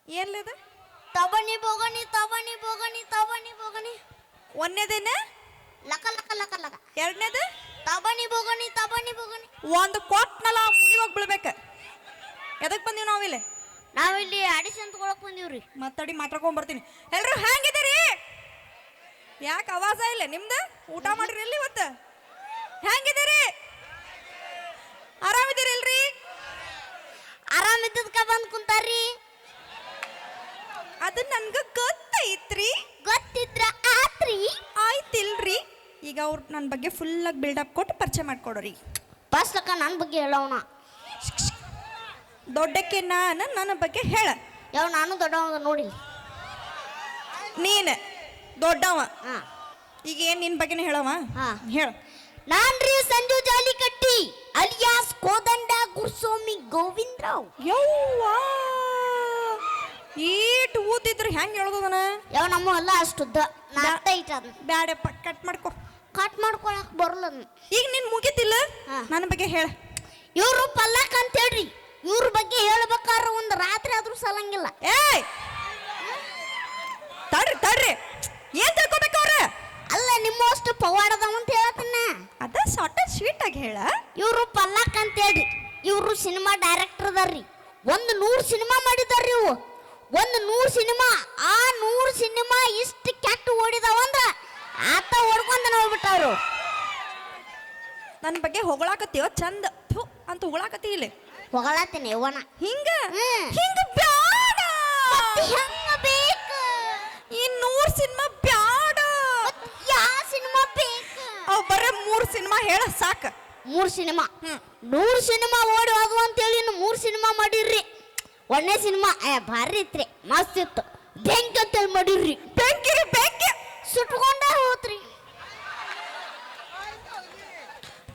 ಏನ್ಲದ ತಬಣಿ ಬೋಗಣಿ ತಬಣಿ ಬೋಗಣಿ ತಬಣಿ ಬೋಗಣಿ. ಒಂದನೇದೇನ ಲಕ ಲಕ ಲಕ ಲಕ. ಎರಡನೇದು ತಬಣಿ ಬೋಗಣಿ ತಬಣಿ ಬೋಗಣಿ. ಒಂದು ಕೊಟ್ನಲ್ಲ ಮುನಿ ಹೋಗಿ ಬೀಳ್ಬೇಕ. ಎದಕ್ ಬಂದೀವಿ ನಾವಿಲ್ಲಿ? ನಾವಿಲ್ಲಿ ಆಡಿಷನ್ ತಗೊಳಕ್ ಬಂದೀವ್ರಿ. ಮಾತಾಡಿ ಮಾತಾಡ್ಕೊಂಡ್ ಬರ್ತೀನಿ. ಎಲ್ರು ಹೆಂಗಿದ್ದೀರಿ? ಯಾಕೆ ಆವಾಜ ಇಲ್ಲ ನಿಮ್ದು? ಊಟ ಮಾಡ್ರಿ ಎಲ್ಲಿ ಇವತ್ತು? ಹೆಂಗಿದ್ದೀರಿ? ಆರಾಮಿದ್ದೀರಿ ಇಲ್ರಿ? ಆರಾಮಿದ್ದದ್ಕ ಬಂದ್ ಕುಂತಾರ್ರಿ. ಅದು ನನ್ಗ ಗೊತ್ತೈತ್ರಿ. ಗೊತ್ತಿದ್ರ ಆತ್ರಿ. ಆಯ್ತಿಲ್ರಿ. ಈಗ ಅವ್ರು ನನ್ನ ಬಗ್ಗೆ ಫುಲ್ ಆಗಿ ಬಿಲ್ಡಪ್ ಕೊಟ್ಟು ಪರಿಚಯ ಮಾಡ್ಕೊಡೋರಿ. ಫಸ್ಟ್ ಲಕ್ಕ ನನ್ನ ಬಗ್ಗೆ ಹೇಳವನ. ದೊಡ್ಡಕ್ಕೆ ನನ್ನ ಬಗ್ಗೆ ಹೇಳ. ಯಾವ ನಾನು ದೊಡ್ಡವ ನೋಡಿ. ನೀನು ದೊಡ್ಡವ. ಹಾ ಈಗ ಏನ್ ನಿನ್ ಬಗ್ಗೆನೇ ಹೇಳವ? ಹಾ ಹೇಳ. ನಾನ್ರಿ ಸಂಜು ಜಾಲಿಕಟ್ಟಿ ಅಲಿಯಾಸ್ ಕೋದಂಡ ಗುರುಸ್ವಾಮಿ ಗೋವಿಂದರಾವ್. ಯವ್ವಾ ಈಟ್ ಊದಿದ್ರು ಹೆಂಗ್ ಹೇಳೋದನ? ಯಾವ ನಮ್ಮ ಅಲ್ಲ ಅಷ್ಟುದ್ದ ನಾಟೈಟ್ ಅದ. ಬ್ಯಾಡಪ್ಪ ಕಟ್ ಮಾಡ್ಕೊ. ಕಟ್ ಮಾಡ್ಕೊಳಕ್ ಬರಲ್ಲ. ಈಗ ನಿನ್ ಮುಗಿತಿಲ್ಲ. ನನ್ನ ಬಗ್ಗೆ ಹೇಳ. ಇವ್ರು ಪಲ್ಲಕ್ ಅಂತ ಹೇಳ್ರಿ. ಇವ್ರ ಬಗ್ಗೆ ಹೇಳ್ಬೇಕಾದ್ರೆ ಒಂದು ರಾತ್ರಿ ಆದ್ರೂ ಸಲಂಗಿಲ್ಲ. ಏಯ್ ತಡ್ರಿ ತಡ್ರಿ, ಏನ್ ತಿಳ್ಕೊಬೇಕು ಅವ್ರ? ಅಲ್ಲ ನಿಮ್ಮಷ್ಟು ಪವಾಡದವ ಅಂತ ಹೇಳತನ. ಅದ ಶಾರ್ಟ್ ಅಂಡ್ ಸ್ವೀಟ್ ಆಗಿ ಹೇಳ. ಇವ್ರು ಪಲ್ಲಕ್ ಅಂತ ಹೇಳ್ರಿ. ಇವ್ರು ಸಿನಿಮಾ ಡೈರೆಕ್ಟರ್ ಅದಾರ್ರಿ. 100 ಸಿನಿಮಾ ಮಾಡಿದಾರ್ರಿ ಇವು. 100 ಸಿನಿಮಾ. ಆ 100 ಸಿನಿಮಾ ಇಷ್ಟು ಕೆಟ್ಟ ಓಡಿದಾವಂದ್ರ ಆತ ಓಡ್ಕೊಂಡ ಹೋಗ್ಬಿಟ್ಟವ್ರು. ನನ್ನ ಬಗ್ಗೆ ಹೊಗಳಾಕತ್ತೀವ ಚಂದ ಥು ಅಂತ ಹೊಗಳಾಕತ್ತಿ ಇಲ್ಲಿ. ಹೊಗಳಾತೀನಿ ಅವನ ಹಿಂಗ ಹಿಂಗ ಬ್ಯಾಡ. ಹೆಂಗ ಬೇಕು ಈ 100 ಸಿನಿಮಾ ಬ್ಯಾಡ. ಯಾ ಸಿನಿಮಾ ಬೇಕು? ಅವ್ ಬರೇ 3 ಸಿನಿಮಾ ಹೇಳ ಸಾಕ. 3 ಸಿನಿಮಾ. 100 ಸಿನಿಮಾ ಓಡಿ ಹೋದ್ವು ಅಂತೇಳಿ ಇನ್ನು 3 ಸಿನಿಮಾ ಮಾಡಿರ್ರಿ. 1ನೇ ಸಿನಿಮಾ ಭಾರಿ ಇತ್ರಿ, ಮಸ್ತ್ ಇತ್ತು. ಬೆಂಕಿ ಅಂತೇಳಿ ಮಾಡಿರ್ರಿ. ಬೆಂಕಿ ಬೆಂಕಿ ಸುಟ್ಕೊಂಡ ಹೋತ್ರಿ.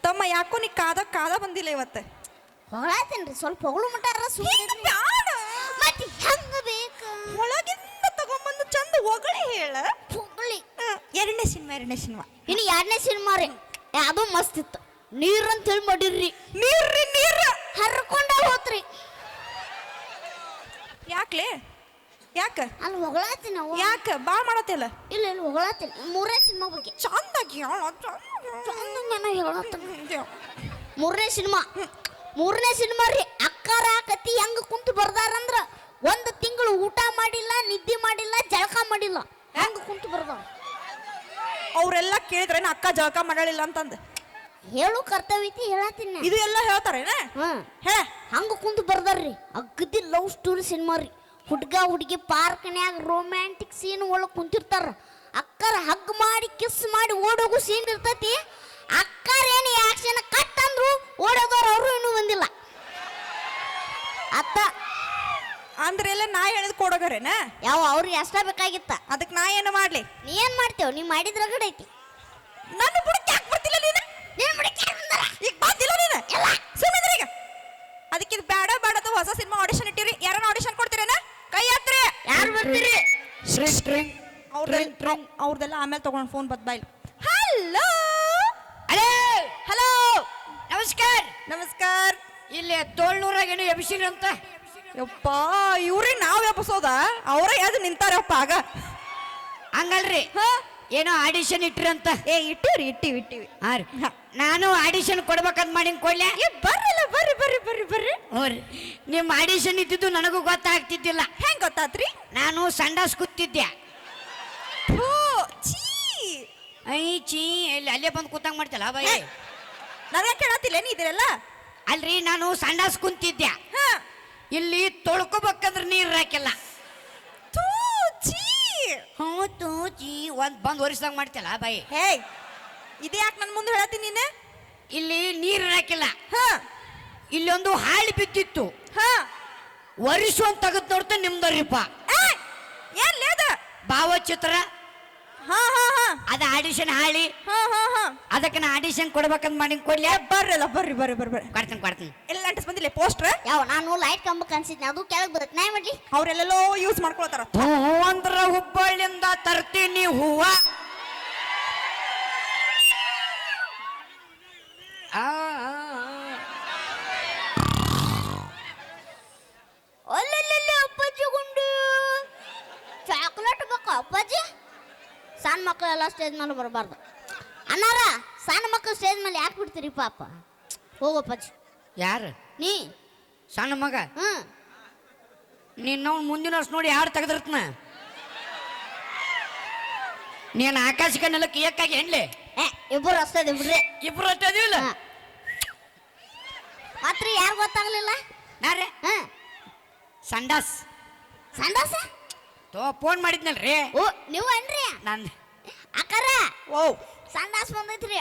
ತಮ್ಮ ಯಾಕೋ ನೀ ಕಾದ ಬಂದಿಲ್ಲ ಇವತ್ತು. ಹೊಗಳಾತೇನ್ರಿ ಸ್ವಲ್ಪ ಹೊಗಳು ಮಟ್ಟಾರ. ಬ್ಯಾಡ ಮತ್ತೆ ಹೆಂಗ ಬೇಕು? ಒಳಗಿಂದ ತಗೊಂಬಂದು ಚಂದ ಹೊಗಳಿ ಹೇಳ. ಹೊಗಳಿ. ಎರಡನೇ ಸಿನಿಮಾ ಇನ್ನು 2ನೇ ಸಿನಿಮಾ ರೀ, ಅದು ಮಸ್ತ್ ಇತ್ತು. ನೀರ್ ಅಂತೇಳಿ ಮಾಡಿರ್ರಿ. ನೀರ್ರಿ ನೀರ್ ಹರ್ಕೊಂಡ ಹೋತ್ರಿ. ಯಾಕ್ಲೆ ಯಾಕ ಅಲ್ಲಿ ಹೊಗಳಾತೀನಿ ನಾವು. ಯಾಕ ಬಾ ಮಾಡತ್ತಿಲ್ಲ? ಇಲ್ಲ ಇಲ್ಲ ಹೊಗಳಾತೀನಿ. 3ನೇ ಸಿನಿಮಾ ಬಗ್ಗೆ ಚಂದಾಗಿ ಹೇಳ. ಹೇಳತ್ತ 3ನೇ ಸಿನಿಮಾ. 3ನೇ ಸಿನಿಮಾ ರೀ. ಅಕ್ಕಾರ ಕತಿ ಹೆಂಗ ಕುಂತು ಬರ್ದಾರಂದ್ರ 1 ತಿಂಗಳು ಊಟ ಮಾಡಿಲ್ಲ, ನಿದ್ದೆ ಮಾಡಿಲ್ಲ, ಜಳಕ ಮಾಡಿಲ್ಲ. ಹೆಂಗ ಕುಂತು ಬರ್ದಾರ? ಅವ್ರೆಲ್ಲ ಕೇಳಿದ್ರೆ ಅಕ್ಕ ಜಳಕ ಮಾಡಲಿಲ್ಲ ಅಂತಂದ ಹೇಳು ಕರ್ತವ್ಯ ಐತಿ ಹೇಳತ್ತೀನಿ. ಇದು ಎಲ್ಲ ಹೇಳ್ತಾರೇನ? ಹೇಳ. ಹಂಗ ಕುಂತು ಬರ್ದಾರ್ರಿ. ಅಗ್ದಿ ಲವ್ ಸ್ಟೋರಿ ಸಿನಿಮಾ ರೀ. ಹುಡ್ಗ ಹುಡುಗಿ ಪಾರ್ಕ್ನ್ಯಾಗ ರೊಮ್ಯಾಂಟಿಕ್ ಸೀನ್ ಒಳಗೆ ಕುಂತಿರ್ತಾರ. ಅಕ್ಕರ ಹಗ್ ಮಾಡಿ ಕಿಸ್ ಮಾಡಿ ಓಡೋಗು ಸೀನ್ ಇರ್ತೈತಿ. ಅಕ್ಕರ ಏನು ಆಕ್ಷನ್ ಕಟ್ ಅಂದ್ರು ಓಡೋದವ್ರು ಅವರು ಇನ್ನೂ ಬಂದಿಲ್ಲ. ಅತ್ತ ಅಂದ್ರೆ ಎಲ್ಲ ನಾ ಹೇಳಿದ್ ಕೊಡೋಗರೇನ? ಯಾವ ಅವ್ರಿಗೆ ಅಷ್ಟ ಬೇಕಾಗಿತ್ತ. ಅದಕ್ಕೆ ನಾ ಏನು ಮಾಡ್ಲಿ? ನೀ ಏನ್ ಮಾಡ್ತೇವ್? ನೀ ಮಾಡಿದ್ರ ಗಡ ಐತಿ. ನನ್ನ ಬುಡಕ್ಕೆ ಯಾಕೆ ಬರ್ತಿಲ್ಲ ನೀನು? ನೀನ್ ಬುಡಕ್ಕೆ ಈಗ ಬಂದಿಲ್ಲ ನೀನು. ಸುಮ್ಮನೆ ಈಗ ಅದಕ್ಕೆ ಇದು ಬೇಡ ಬೇಡದ ಹೊಸ ಸಿನಿಮಾ ಆಡಿಷನ್ ಇಟ್ಟಿರಿ. ಯಾರನ್ನ ಆಡಿಷನ್ ಕೊಡ್ತೀರೇನ? ಕೈ ಹತ್ರಿ. ಯಾರು ಬರ್ತೀರಿ? ಅವ್ರದೆಲ್ಲ ಆಮೇಲೆ ತಗೊಂಡು ಫೋನ್ ಬದ್ ಬಾಯ್. ಹಲೋ ಹಲೋ ಹಲೋ ನಮಸ್ಕಾರ. ನಮಸ್ಕಾರ. ಇಲ್ಲಿ ತೋಳ್ನೂರಾಗ ಏನು ಎಬ್ಸಿರಿ ಅಂತ? ಯಪ್ಪ ಇವ್ರಿಗೆ ನಾವ್ ಎಬ್ಸೋದ? ಅವರೇ ಯಾವ್ದು ನಿಂತಾರಪ್ಪ ಆಗ. ಹಂಗಲ್ರಿ, ಏನೋ ಆಡಿಷನ್ ಇಟ್ರಿ ಅಂತ. ಇಟ್ಟಿವಿ. ಹಾ ರೀ, ನಾನು ಆಡಿಷನ್ ಕೊಡ್ಬೇಕಂತ ಮಾಡಿ ಕೊಡ್ಲೆ. ಬರ್ರಲ್ಲ ಬರ್ರಿ. ಹ್ಞೂ ರೀ, ನಿಮ್ಮ ಆಡಿಷನ್ ಇದ್ದಿದ್ದು ನನಗೂ ಗೊತ್ತಾಗ್ತಿದ್ದಿಲ್ಲ. ಹೆಂಗ್ ಗೊತ್ತಾತ್ರಿ? ನಾನು ಸಂಡಾಸ್ ಕೂತಿದ್ದೆ. ಐ ಚೀ ಇಲ್ಲಿ ಅಲ್ಲೇ ಬಂದು ಕೂತಂಗ್ ಮಾಡ್ತಲ್ಲ ಬಾಯಿ. ನನಗೆ ಕೇಳತ್ತಿಲ್ಲ ನೀ ಇದೆಲ್ಲ. ಅಲ್ರಿ, ನಾನು ಸಂಡಾಸ್ ಕುಂತಿದ್ದೆ. ಇಲ್ಲಿ ತೊಳ್ಕೊಬೇಕಂದ್ರೆ ನೀರು ಹಾಕಿಲ್ಲ. ಹ್ಞೂ ತೂ ಚೀ ಬಂದು ಒರಿಸ್ದಂಗೆ ಮಾಡ್ತಲ್ಲ ಬಾಯಿ. ಹೇ ಇದು ಯಾಕೆ ನನ್ನ ಮುಂದೆ ಹೇಳತ್ತೀನಿ ನೀನು? ಇಲ್ಲಿ ನೀರು ಹಾಕಿಲ್ಲ. ಇಲ್ಲಿ ಒಂದು ಹಾಳಿ ಬಿದ್ದಿತ್ತು. ಒರಿಸುವಂತ ತೆಗೆದು ನೋಡ್ತಾ ನಿಮ್ದರಿಪ್ಪ. ಏನ್ ಲೇದ ಭಾವಚಿತ್ರ ಅದ ಆಡಿಷನ್ ಹಾಳಿ. ಅದಕ್ಕೆ ನಾ ಆಡಿಷನ್ ಕೊಡ್ಬೇಕಂತ ಮಾಡಿ ಕೊಡ್ಲಿ. ಬರ್ರಲ್ಲ ಬರ್ರಿ ಕೊಡ್ತೀನಿ. ಎಲ್ಲ ಅಂಟಿಸ್ ಬಂದಿಲ್ಲ ಪೋಸ್ಟರ್. ಯಾವ ನಾನು ಲೈಟ್ ಕಂಬ ಕಾಣಿಸಿದ್ನಿ, ಅದು ಕೆಳಗೆ ಬರುತ್ತೆ. ನಾ ಮಾಡ್ಲಿ? ಅವ್ರೆಲ್ಲೆಲ್ಲೋ ಯೂಸ್ ಮಾಡ್ಕೊಳ್ತಾರ. ಹೂ ಅಂದ್ರ ಹುಬ್ಬಳ್ಳಿಯಿಂದ ತರ್ತೀನಿ ಹೂವ. ಅಲ್ಲಲ್ಲಿ ಅಪ್ಪಾಜಿ ಗುಂಡು ಮಕ್ಕಳೆಲ್ಲ ಸ್ಟೇಜ್ ಮೇಲೆ ಬರಬಾರ್ದು. ಅಣ್ಣಾರ ಸಣ್ಣ ಮಕ್ಕಳು ಸ್ಟೇಜ್ ಮೇಲೆ ಯಾಕೆ ಬಿಡ್ತೀರಿ ಪಾಪ? ಹೋಗಪ್ಪಾಜಿ. ಯಾರು ನೀ ಸಣ್ಣ ಮಗ? ಹ್ಮ್. ನೀನು ಮುಂದಿನ ವರ್ಷ ನೋಡಿ ಯಾರು ತೆಗೆದಿರ್ತನ ನೀನು ಆಕಾಶಕ್ಕೆ ನೆಲಕ್ಕೆ ಏಕಾಗಿ ಹೆಣ್ಲೆ ಇಬ್ಬರು ಅಷ್ಟೇ ಬಿಡ್ರಿ. ಇಬ್ರು ಅಷ್ಟೇ ಅದೀವಿಲ್ಲ. ಮಾತ್ರ ಯಾರು ಗೊತ್ತಾಗ್ಲಿಲ್ಲ? ನಾರೇ ಸಂಡಾಸ್ ಸಂಡಾಸ ಫೋನ್ ಮಾಡಿದ್ನಲ್ರಿ. ಓ ನೀವು ಅನ್ರಿ ನಾನು ಅಕ್ಕಾರ. ಓ ಸಂಡಾಸ್ ಬಂದೈತ್ರಿ.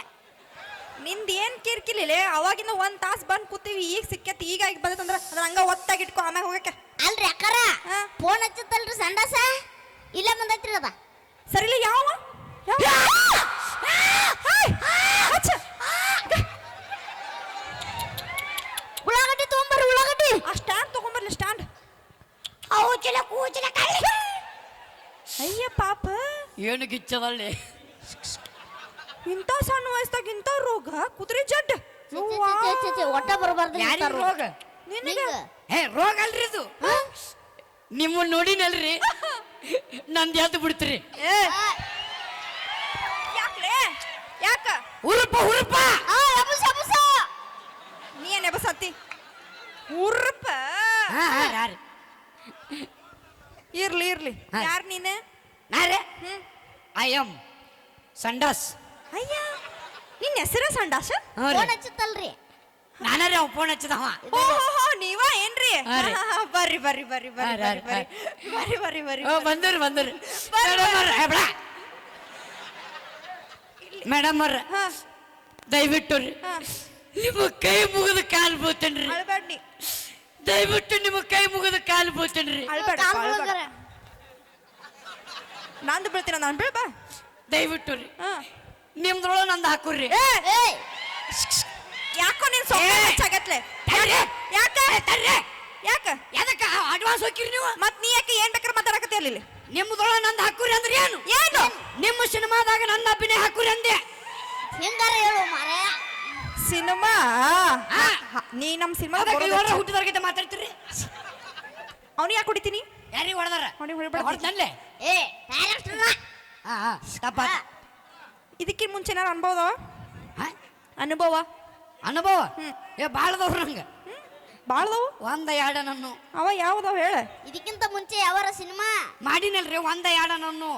ನಿಂದ ಏನ್ ಕಿರ್ಕಿಲಿಲ್ಲ, ಅವಾಗಿಂದ 1 ತಾಸ್ ಬಂದ್ ಕೂತೀವಿ, ಈಗ ಸಿಕ್ಕತ್ ಈಗ ಬಂದೈತಂದ್ರ ಅದ್ರ ಹಂಗ ಒತ್ತಾಗಿಟ್ಕೊ ಆಮ್ಯಾಗ ಹೋಗಕ್ಕೆ. ಅಲ್ರಿ ಅಕ್ಕಾರ ಫೋನ್ ಹಚ್ಚತ್ತಲ್ರಿ ಸಂಡಾಸ ಇಲ್ಲ ಬಂದೈತ್ರಿ ಅದ. ಸರಿಲ್ಲ ಯಾವ ಉಳ್ಳಾಗಡ್ಡಿ ತಗೊಂಬರ್ರಿ ಉಳ್ಳಾಗಡ್ಡಿ. ಆ ಸ್ಟ್ಯಾಂಡ್ ತಗೊಂಬರ್ಲಿ ಸ್ಟ್ಯಾಂಡ್. ಅಯ್ಯ ಪಾಪ ಏನು ಗಿಚ್ಚದಲ್ಲಿ ಇಂಥ ಸಣ್ಣ ವಯಸ್ಸಾಗ ಇಂಥ ರೋಗ ಕುದುರೆ ಜಡ್ ಒಟ್ಟ ಬರಬಾರ್ದು. ಯಾರಿಗ ರೋಗ? ನಿನಗೆ ರೋಗ ಅಲ್ರಿ ಇದು. ನಿಮ್ಮನ್ನ ನೋಡಿನಲ್ರಿ ನಂದು ಎದ್ದು ಬಿಡ್ತೀರಿ. ಯಾಕ್ಲೆ ಯಾಕ ಹುರುಪ ಹುರುಪ ನೀ ಏನ್ ಎಬಸತ್ತಿ ಉರ್ಪ. ಇರ್ಲಿ ಇರ್ಲಿ. ಯಾರ್ ನೀನೆ? ನಾರೇ ಐ ಎಮ್ ಸಂಡಾಸ್. ಅಯ್ಯ ನಿನ್ನ ಹೆಸರ ಸಂಡಾಸ? ಫೋನ್ ಹಚ್ಚತ್ತಲ್ರಿ. ನಾನರೇ ಅವ್ ಫೋನ್ ಹಚ್ಚದವ. ಓಹೋ ನೀವ ಏನ್ರಿ? ಹಾ ರೀ. ಬರ್ರಿ ಬರ್ರಿ ಬರ್ರಿ ಬರ್ರಿ ಬರ್ರಿ ಬರ್ರಿ ಬರ್ರಿ ಬರ್ರಿ ಬರ್ರಿ. ಬಂದ್ರಿ ಮೇಡಮ್ ಅವ್ರ ಹಾ ದಯವಿಟ್ಟು ರೀ ಹಾ ನಿಮ್ಮ ಕೈ ಮುಗಿದ ಕಾಲು ಬೀಳ್ತೇನ್ರಿ. ಅಳ್ಬೇಡ್ನಿ. ದಯವಿಟ್ಟು ನಿಮ್ಮ ಕೈ ಮುಗಿದ ಕಾಲು ಬೀಳ್ತೇನ್ರಿ. ಅಳ್ಬೇಡ ನಂದು ಬೀಳ್ತೀನ ನಾನು ಬೀಳ್ಬಾ. ದಯವಿಟ್ಟು ರೀ ಹಾ ನಿಮ್ದ್ರೊಳಗೆ ನಂದು ಹಾಕುರ್ರಿ. ಯಾಕೋ ನೀನ್ ಹೆಚ್ಚಾಗತ್ಲೆ? ಯಾಕ ಯಾಕ ಎದಕ್ಕ ಅಡ್ವಾನ್ಸ್ ಹೋಗಿರಿ ನೀವು? ಮತ್ ನೀ ಯಾಕೆ ಏನ್ ಬೇಕಾದ್ರೆ ಮಾತಾಡಕತ್ತಿ ಅಲ್ಲಿ? ನಿಮ್ದ್ರೊಳಗೆ ನಂದು ಹಾಕುರಿ ಅಂದ್ರೆ ಏನು? ಏನು ನಿಮ್ಮ ಸಿನಿಮಾದಾಗ ನನ್ನ ಅಭಿನಯ ಹಾಕುರಿ ಅಂದೆ. ಹೆಂಗಾರ ಹೇಳು ಮಾರಾಯ. ಸಿನಿಮಾ ನೀ ನಮ್ ಸಿನಿಮಾ ಹುಟ್ಟಿದವ್ರಿಗೆ ಮಾತಾಡ್ತೀರಿ. ಅವ್ನು ಯಾಕೆ ಹೊಡಿತೀನಿ? ಯಾರಿಗೆ ಹೊಡೆದಾರ? ಹೊಡೆದಲ್ಲೇ ಏ ಡೈರೆಕ್ಟರ್ ತಪ್ಪ. ಇದಕ್ಕೆ ಮುಂಚೆ ಏನಾರು ಅನುಭವ ಅನುಭವ ಬಾಳದವ್ರು ನಂಗೆ ಬಾಳದವು. ಒಂದ ಎರಡ ನನ್ನು ಅವ ಯಾವ್ದವ ಹೇಳ. ಇದಕ್ಕಿಂತ ಮುಂಚೆ ಯಾವಾರ ಸಿನಿಮಾ ಮಾಡಿನಲ್ರಿ ಒಂದ ಎರಡ ನನ್ನು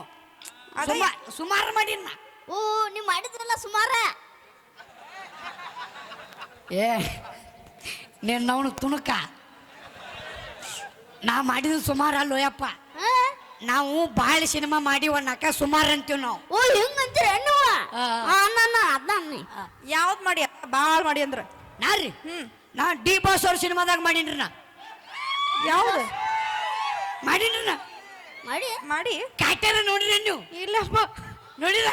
ಸುಮಾರು ಮಾಡಿನ. ಓ ನೀವು ಮಾಡಿದ್ರಲ್ಲ ಸುಮಾರ. ಏ ನೀನ್ ಅವನು ತುಣುಕ. ನಾ ಮಾಡಿದ ಸುಮಾರು ಅಲ್ಲೋಯಪ್ಪ. ನಾವು ಬಾಳ ಸಿನಿಮಾ ಮಾಡಿ ಒನ್ನಕ ಸುಮಾರು ಅಂತೀವಿ ನಾವು. ಓ ಹೆಂಗಂತೀರ ಹೆಣ್ಣುವ? ಅದ್ನ ಯಾವ್ದು ಮಾಡಿ ಬಾಳ್ ಮಾಡಿ ಅಂದ್ರ ನಾರಿ ನಾ ಡಿ ಬಾಸ್ ಅವ್ರ ಸಿನಿಮಾದಾಗ ಮಾಡೀನ್ರಿ. ನಾ ಯಾವ್ದು ಮಾಡೀನ್ರಿ. ನಾ ಮಾಡಿ ಮಾಡಿ ಕ್ಯಾರೆಕ್ಟರ್ ನೋಡಿರಿ ನೀವು? ಇಲ್ಲಪ್ಪ ನೋಡಿರ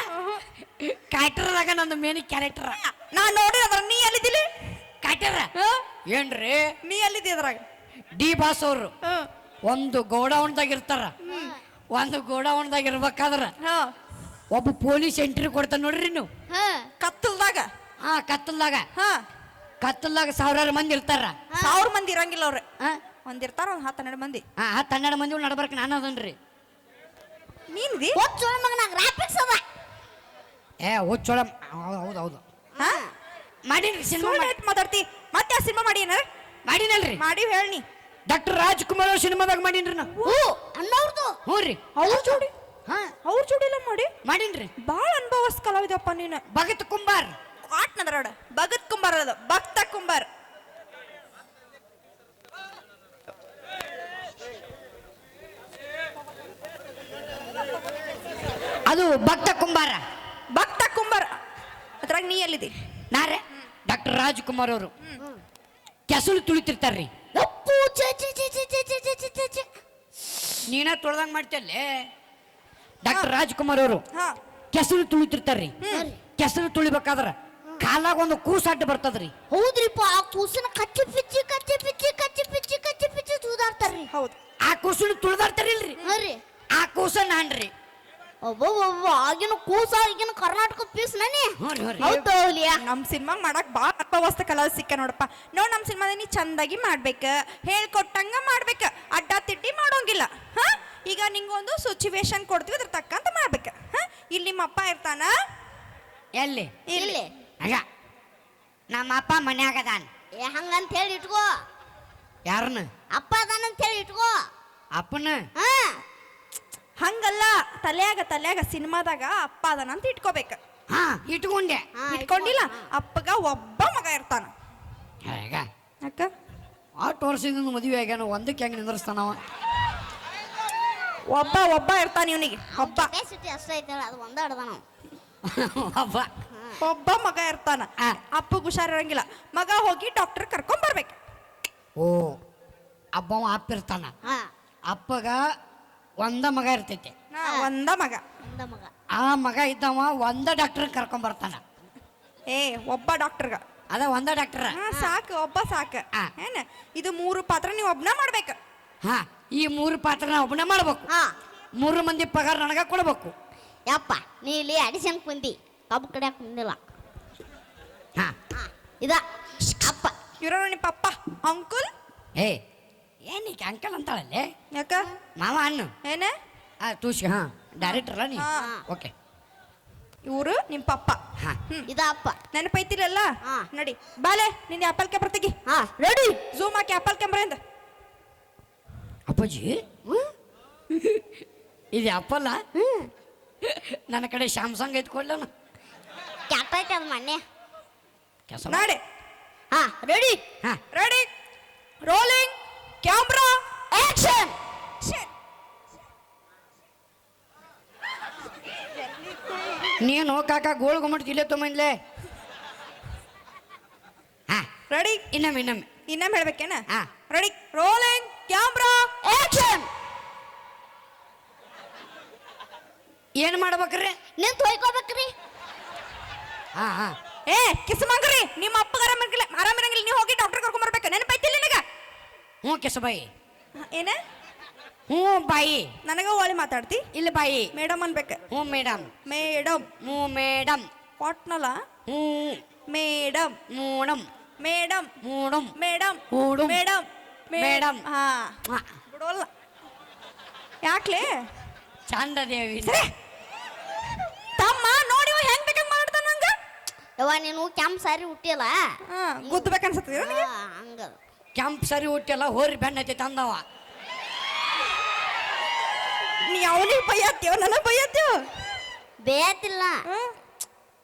ಕ್ಯಾರೆಕ್ಟರ್ದಾಗ ನಂದು ಮೇನ್ ಕ್ಯಾರೆಕ್ಟರ್ ನಾ ನೋಡಿ ಅದ್ರ. ನೀ ಎಲ್ಲಿದ್ದಿಲಿ? ಕ್ಯಾರೆಕ್ಟರ್ ಏನ್ರಿ? ನೀ ಎಲ್ಲಿದ್ದಿ ಅದ್ರಾಗ? ಡಿ ಬಾಸ್ ಅವರು ಒಂದು ಗೋಡೌನ್ದಾಗ ಇರ್ತಾರ. ಒಂದು ಗೋಡೌನ್ದಾಗ ಇರ್ಬೇಕಾದ್ರ ಒಬ್ಬ ಪೊಲೀಸ್ ಎಂಟ್ರಿ ಕೊಡ್ತಾನ ನೋಡ್ರಿ ನೀವು. ಕತ್ತಲ್ದಾಗ ಕತ್ತಲ್ದಾಗ ಹಾ ಕತ್ತಲ್ದಾಗ ಸಾವಿರಾರು ಮಂದಿ ಇರ್ತಾರ. 1000 ಮಂದಿ ಇರಂಗಿಲ್ಲ ಅವ್ರೆ. ಒಂದಿರ್ತಾರ 10-12 ಮಂದಿ. 12 ಮಂದಿ ನಡ್ಬರ್ಕ ನಾನು ಅದನ್ರಿ. ನೀನ್ದಿ ಒಚ್ಚೋಳ ಮಗನ ಗ್ರಾಫಿಕ್ಸ್ ಅದ. ಹುಚ್ಚೋಳ ಹೌದು ಹೌದು ಮಾಡೀನ್ರಿ ಸಿನಿಮಾ. ಮಾತಾಡ್ತಿ ಮತ್ತೆ ಆ ಸಿನಿಮಾ ಮಾಡಿ ಏನಾರ ಮಾಡಿನಲ್ರಿ. ಮಾಡಿ ಹೇಳಿ. ಡಾಕ್ಟರ್ ರಾಜ್ಕುಮಾರ್ ಅವ್ರ ಸಿನಿಮಾದಾಗ ಮಾಡೀನ್ರಿ ನಾ. ಓ ಅಣ್ಣವ್ರದು. ಹ್ಞೂ ರೀ ಅವ್ರ ಜೋಡಿ ಅವ್ರ ಜೋಡಿ ಎಲ್ಲ ಮಾಡಿ ಮಾಡೀನ್ರಿ. ಬಾಳ ಅನುಭವಸ್ ಕಲಾವಿದಪ್ಪ ನೀನು. ಭಗತ್ ಕುಂಬಾರ್ ಆಟ್ನದ್ರಾಡ ಭಗತ್ ಕುಂಬಾರ್ ಅದ ಭಕ್ತ ಕುಂಬಾರ್. ಅದು ಭಕ್ತ ಕುಂಬಾರ. ಭಕ್ತ ಕುಂಬಾರ್ ಅದ್ರಾಗ ನೀ ಎಲ್ಲಿದಿ? ನಾರೇ ಡಾಕ್ಟರ್ ರಾಜ್ಕುಮಾರ್ ಅವರು ಕೆಸಲು ತುಳಿತಿರ್ತಾರ್ರಿ. ನೀನ ತೊಳ್ದಂಗ್ ಮಾಡ್ತಲ್ಲೇ. ಡಾಕ್ಟರ್ ರಾಜ್ಕುಮಾರ್ ಅವರು ಕೆಸಲು ತುಳಿತಿರ್ತಾರ್ರಿ. ಕೆಸಲು ತುಳಿಬೇಕಾದ್ರ ಕಾಲಾಗ ಒಂದು ಕೂಸಾಟ ಬರ್ತದ್ರಿ. ಹೌದ್ರಿಪ್ಪ ಆ ಕೂಸಿನ ಕಚ್ಚಿ ಪಿಚ್ಚಿ ಕಚ್ಚಿ ಪಿಚ್ಚಿ ಕಚ್ಚಿ ಪಿಚ್ಚಿ ಕಚ್ಚಿ ಪಿಚ್ಚಿ ತುಳಿದಾಡ್ತಾರ್ರಿ. ಹೌದು ಆ ಕೂಸನ್ನು ತುಳಿದಾಡ್ತಾರಿಲ್ರಿ. ಆ ಕೂಸ ನಾನ್ರಿ. ಒಬ್ಬ ಆಗಿನ ಕೂಸ ಈಗಿನ ಕರ್ನಾಟಕ ಪೀಸ್ ನಾನಿ. ಹೌದು ನಮ್ ಸಿನಿಮಾ ಮಾಡಕ್ ಬಾಳ ಅಪವಸ್ತ ಕಲಾವಿದ ಸಿಕ್ಕ ನೋಡಪ್ಪ. ನೋಡ್ ನಮ್ ಸಿನಿಮಾದ ನೀ ಚಂದಾಗಿ ಮಾಡ್ಬೇಕ, ಹೇಳ್ಕೊಟ್ಟಂಗ ಮಾಡ್ಬೇಕ, ಅಡ್ಡ ತಿಡ್ಡಿ ಮಾಡೋಂಗಿಲ್ಲ. ಈಗ ನಿಂಗೊಂದು ಸಿಚುವೇಶನ್ ಕೊಡ್ತೀವಿ ಅದ್ರ ತಕ್ಕಂತ ಮಾಡ್ಬೇಕು ಹಾ ಇಲ್ಲಿ ನಿಮ್ಮ ಅಪ್ಪ ಇರ್ತಾನ ಎಲ್ಲಿ ಇಲ್ಲಿ ಆಗ ನಮ್ಮ ಅಪ್ಪ ಮನ್ಯಾಗ ಅದಾನ. ಏ ಹಂಗಂತ ಹೇಳಿ ಇಟ್ಕೋ. ಯಾರನ್ನ? ಅಪ್ಪ ಅದಾನಂತ ಹೇಳಿ ಇಟ್ಕೋ. ಅಪ್ಪನ? ಹಾ ಹಂಗಲ್ಲ, ತಲ್ಯಾಗ ಸಿನಿಮಾದಾಗ ಅಪ್ಪ ಅದಾನ ಅಂತ ಇಟ್ಕೋಬೇಕು. ಹಾ ಇಟ್ಕೊಂಡೆ. ಇಟ್ಕೊಂಡಿಲ್ಲ, ಅಪ್ಪಗ ಒಬ್ಬ ಮಗ ಇರ್ತಾನ. ಹೇಗ ಅಕ್ಕ 8 ವರ್ಷದಿಂದ ಮದುವೆ ಆಗ್ಯಾನ, ಒಂದಕ್ಕೆ ಹೆಂಗೆ ನಿಂದ್ರಸ್ತಾನವ? ಒಬ್ಬ ಇರ್ತಾನ ಇವನಿಗೆ. ಒಬ್ಬ ಕೆಪಾಸಿಟಿ ಅಷ್ಟೇ ಐತಲ್ಲ, ಅದು ಒಂದ ಹಿಡ್ದ ನಾವು. ಒಬ್ಬ ಮಗ ಇರ್ತಾನ. ಅಪ್ಪಗೆ ಹುಷಾರಿರಂಗಿಲ್ಲ, ಮಗ ಹೋಗಿ ಡಾಕ್ಟರ್ ಕರ್ಕೊಂಡ್ ಬರ್ಬೇಕು. ಓ ಅಬ್ಬವ ಅಪ್ಪ ಇರ್ತಾನ, ಅಪ್ಪಗ ಒಂದ ಮಗ ಇರ್ತೈತಿ. ಒಂದ ಮಗ. ಆ ಮಗ ಇದ್ದವ ಒಂದ ಡಾಕ್ಟರ್ ಕರ್ಕೊಂಡ್ ಬರ್ತಾನ. ಒಬ್ಬ ಡಾಕ್ಟರ್ಗ ಅದ ಒಂದ ಡಾಕ್ಟರ್ ಸಾಕು, ಒಬ್ಬ ಸಾಕು. ಏನ ಇದು 3 ಪಾತ್ರ ನೀವು ಒಬ್ನ ಮಾಡ್ಬೇಕು. ಹಾ ಈ 3 ಪಾತ್ರ ಒಬ್ಬನ ಮಾಡ್ಬೇಕು. 3 ಮಂದಿ ಪಗಾರ ನನಗ ಕೊಡ್ಬೇಕು. ಯಪ್ಪ ನೀ ಇಲ್ಲಿ ಅಡಿಷನ್ ಕುಂದಿ, ಕಬ್ಬು ಕಡೆ ಕುಂದಿಲ್ಲ. ಹಾ ಇದ ಅಪ್ಪ. ಇವ್ರ ನಿಮ್ಮ ಪಪ್ಪ ಅಂಕುಲ್. ಏನಕ್ಕೆ ಅಂಕಲ್ ಅಂತಾಳಲ್ಲೇ? ಯಾಕ ಮಾವ ಅನ್ನು ಏನ ತೂಸಿ. ಹಾ ಡೈರೆಕ್ಟರ್ ಅಲ್ಲ ನೀ? ಓಕೆ. ಇವರು ನಿಮ್ಮ ಪಪ್ಪ. ಇದ ಅಪ್ಪ. ನೆನಪೈತಿರಲ್ಲ? ನಡಿ ಬಾಲೆ, ನಿಂದ ಆಪಲ್ ಕ್ಯಾಮ್ರಾ ತೆಗಿ. ರೆಡಿ. ಝೂಮ್ ಹಾಕಿ ಆಪಲ್ ಕ್ಯಾಮ್ರಾ ಇಂದ. ಅಪ್ಪಾಜಿ ಇದು ಅಪ್ಪಲ್ಲ, ನನ್ನ ಕಡೆ ಸ್ಯಾಮ್ಸಂಗ್ ಐತ್ಕೊಳ್ಳೋಣ. ಕೆಟ್ಟ ಐತೆ ಅದು ಮೊನ್ನೆ. ನಾಡೆ ready. Ready rolling camera action. ನೀನು ಕಾಕ ಗೋಳ್ ಗುಮ್ಮಟ್ ಇಲ್ಲೇ ತೊಗೊಂಡ್ಲೆ. ರೆಡಿ. ಇನ್ನೊಮ್ಮೆ ಹೇಳ್ಬೇಕೇನ? Ready rolling camera action. ಏನ್ ಮಾಡ್ಬೇಕ್ರಿ? ನಿಂತು ಹೊಯ್ಕೋಬೇಕ್ರಿ. ಕಿಸ್ ಮಂಗ್ರಿ, ನಿಮ್ಮ ಅಪ್ಪಗ ಆರಾಮಿರಂಗಿಲ್ಲ, ನೀವು ಹೋಗಿ ಡಾಕ್ಟರ್ ಕರ್ಕೊಂಡ್ ಬರ್ಬೇಕು. ನೆನಪೈತಿಲ್ಲ ನಿನಗ? ಹ್ಞೂ ಕೆಸಬಾಯಿ. ಏನ? ಹ್ಞೂ ಬಾಯಿ. ನನಗ ಒಳ್ಳೆ ಮಾತಾಡ್ತಿ? ಇಲ್ಲ ಬಾಯಿ. ಮೇಡಮ್ ಅನ್ಬೇಕು. ಹ್ಞೂ ಮೇಡಮ್. ಹ್ಞೂ ಮೇಡಮ್. ಕೊಟ್ನಲ್ಲ. ಹ್ಞೂ ಮೇಡಮ್. ಮೂಡಮ್. ಮೇಡಮ್. ಮೂಡಮ್. ಮೇಡಮ್. ಮೂಡಮ್. ಮೇಡಮ್. ಮೇಡಮ್. ಹಾ ಬಿಡೋಲ್ಲ. ಯಾಕ್ಲೆ? ಚಂದದೇವಿ ತಮ್ಮ ನೋಡಿ ಹೆಂಗ್ ಬೇಕಂಗ್ ಮಾಡ್ತಾನ ನಂಗ. ಯವ್ವ ನೀನು ಕೆಂಪ್ ಸಾರಿ ಹುಟ್ಟಿಯಲ್ಲ, ಗುದ್ದಬೇಕನ್ಸತ್ತದ ಹಂಗ. ಕೆಂಪ್ ಸರಿ ಹುಟ್ಟಿಲ್ಲ, ಹೋರಿ ಬೆಣ್ಣ ಐತಿ ತಂದವ. ನೀ ಅವನಿಗೆ ಬೈಯತ್ತೀವ, ನನಗೆ ಬೈಯತ್ತೀವ. ಬೇಯತ್ತಿಲ್ಲ,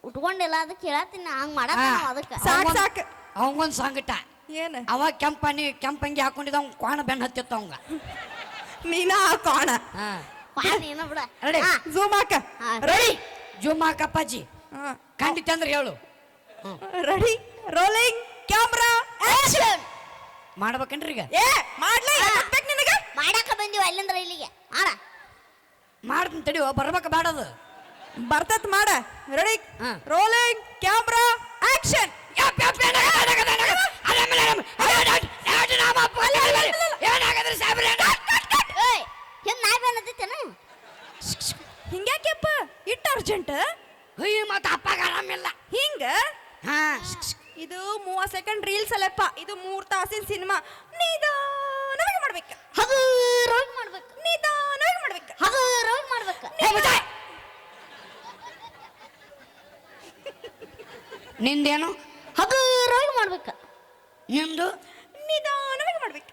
ಉಟ್ಕೊಂಡಿಲ್ಲ, ಅದಕ್ಕೆ ಹೇಳತ್ತೀನಿ ಹಂಗ ಮಾಡತ್ತ. ಅದಕ್ಕೆ ಸಾಕು ಅವಂಗೊಂದು ಸಂಗಟ. ಏನು? ಅವ ಕೆಂಪಂಗಿ ಹಾಕೊಂಡಿದ್ದ, ಅವ್ನು ಕ್ವಾಣ ಬೆಣ್ಣ ಹತ್ತಿತ್ತ ಅವಂಗ. ನೀನ ಕಾಣ. ನೀನ ಬಿಡ. ರೆಡಿ ಝೂಮ್ ಹಾಕ. ರೆಡಿ ಜೂಮ್ ಹಾಕಪ್ಪಾಜಿ. ಖಂಡಿತ ಅಂದ್ರೆ ಹೇಳು. Ready rolling camera action. ಮಾಡ್ಬೇಕೇನ್ರಿ ಈಗ? ಮಾಡ್ಲೇ ನಿನಗ ಮಾಡಾಕ ಬಂದಿವ ಅಲ್ಲಿಂದ್ರ ಇಲ್ಲಿಗೆ. ಮಾಡ ಮಾಡ್ತೀನಿ ತಡಿಯೋ, ಬರ್ಬೇಕ ಬೇಡದು ಬರ್ತತ್. ಮಾಡ. Ready rolling camera action. ಹಿಂಗ್ಯಾಕೆಪ್ಪ ಇಟ್ಟು ಅರ್ಜೆಂಟ್? ಮತ್ತೆ ಅಪ್ಪಾಗ ಆರಾಮಿಲ್ಲ ಹಿಂಗ. ಇದು 30 ಸೆಕೆಂಡ್ ರೀಲ್ಸ್ ಅಲ್ಲಪ್ಪ, ಇದು 3 ತಾಸಿನ ಸಿನಿಮಾ. ನಿಧಾನವಾಗಿ ಮಾಡ್ಬೇಕು. ಹಗುರವಾಗಿ ಮಾಡ್ಬೇಕು. ನಿಧಾನವಾಗಿ ಮಾಡ್ಬೇಕು. ಹಗುರವಾಗಿ ಮಾಡ್ಬೇಕು. ನಿಂದೇನು? ಹಗುರವಾಗಿ ಮಾಡ್ಬೇಕು. ನಿಂದು ನಿಧಾನವಾಗಿ ಮಾಡ್ಬೇಕು.